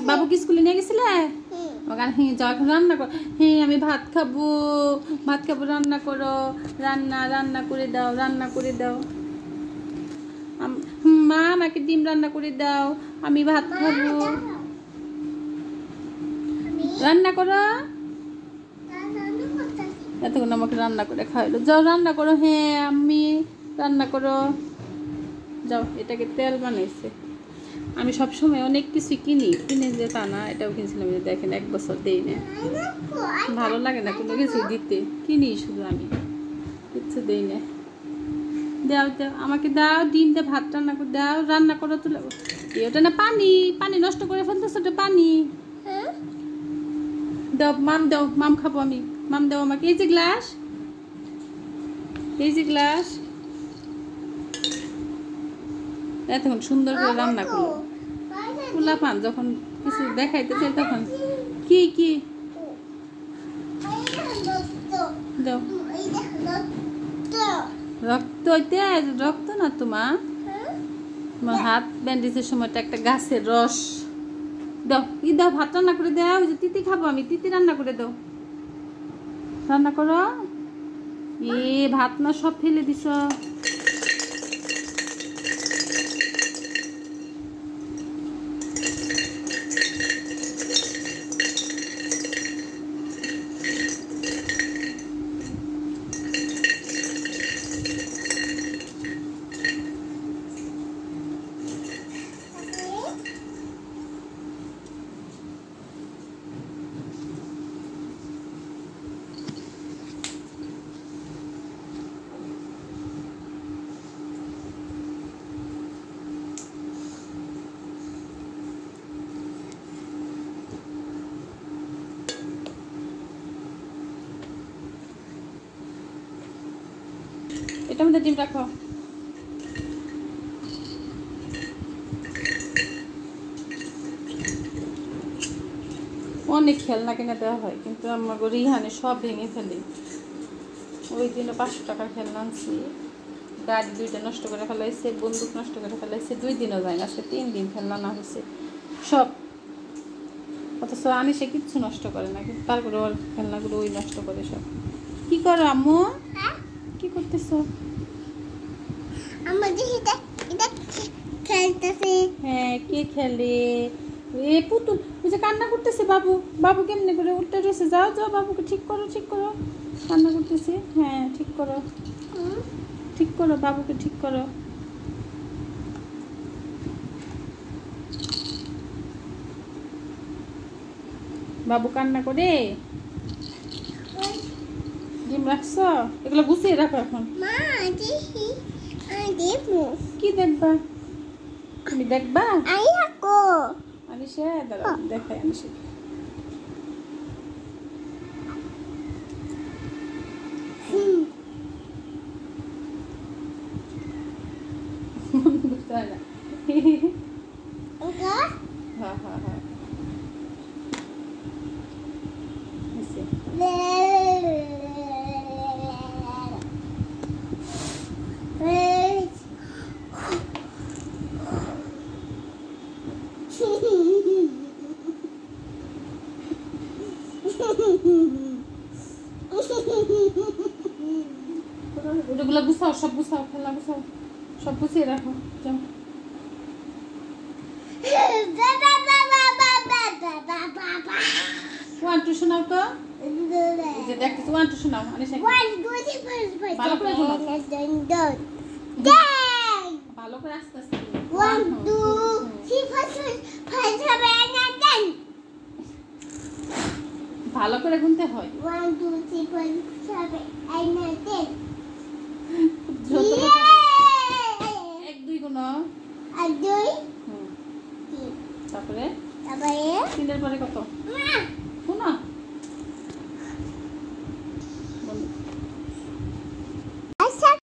বাবু কি স্কুলে নিয়ে গেছিলে? ওখানে যাও এখন রান্না কর। হ্যাঁ আমি ভাত খাবো রান্না করো, রান্না করে দাও, রান্না করে দাও। মা আমাকে ডিম রান্না করে দাও, আমি ভাত খাবো। রান্না করো। এতক্ষণ আমাকে রান্না করে খাওয়াইলো। যাও রান্না করো। হ্যাঁ আমি রান্না করো যাও। এটাকে তেল বানাইছে। আমি সবসময় অনেক কিছু কিনে যে তা না, এটাও কিনছিলাম। দেখেন 1 বছর দেই না, ভালো লাগে না কোনো কিছু দিতে, কিনি শুধু, আমি কিচ্ছু দেই না। দাও দাও আমাকে দাও, ডিম দিয়ে ভাত রান্না করে দাও, রান্না করো। তুলে ওটা না পানি নষ্ট করে ফেলতেছে, ওটা পানি দাও। দাও মাম খাবো আমি, মাম দাও আমাকে। এই যে গ্লাস, এতক্ষণ সুন্দর করে রান্না করলো। পোলা পান যখন কিছু দেখাইতে চাই তখন কি দাও। রক্ত না তোমার হাত ব্যান্ডেজের সময়টা একটা গাছের রস দাও। দাও ভাত রান্না করে দাও। ওই যে তিতি খাবো আমি, তিতি রান্না করে দাও। রান্না করো। ভাত না সব ফেলে দিছ। এটার মধ্যে ডিম রাখো। অনেক খেলনা কিনে দেওয়া হয়, কিন্তু আমার রিহানে সব ভেঙে ফেলে। ওই দিনে 500 টাকার খেলনা আনছি, গাড়ি 2টা নষ্ট করে ফেলাইছে, বন্দুক নষ্ট করে ফেলাইছে। 2 দিনও যায় না, আজকে 3 দিন খেলনা না হয়েছে সব। অথচ আনি সে কিচ্ছু নষ্ট করে না, কিন্তু তারপরে ওর খেলনাগুলো ওই নষ্ট করে সব। কি করো আম্মু? কি করতেছো? হ্যাঁ কে খেলে? পুতুল ওই যে কান্না করতেছে। বাবু কেমনে করে উল্টে রয়েছে? যাও বাবুকে ঠিক করো। কান্না করতেছে। হ্যাঁ ঠিক করো বাবুকে ঠিক করো। বাবু কান্না করে। ডিম রাখছো? এগুলো গুছিয়ে রাখো এখন। কি দেখবা? তুমি দেখবা? আনিশা দাঁড়াও দেখাই। আনিশা বুঝতে হয় না। হ্যাঁ ওগুলো গুছাও, সব গুছাও, খেলা গুছাও, সব গুছিয়ে রাখো। যাও। 1 2 শোনাও তো। যে দেখতেছো 1 2 শোনাও। আনিশা ভালো করে শোনাও। ভালো করে আস্তে আস্তে 1 2 3 4 5 7 8 9 10 ভালো করে গুনতে হয়। 1 2 3 4 7 8 9 10 1 2 গুনো। 1 2 তারপরে 3 3 এর পরে কত?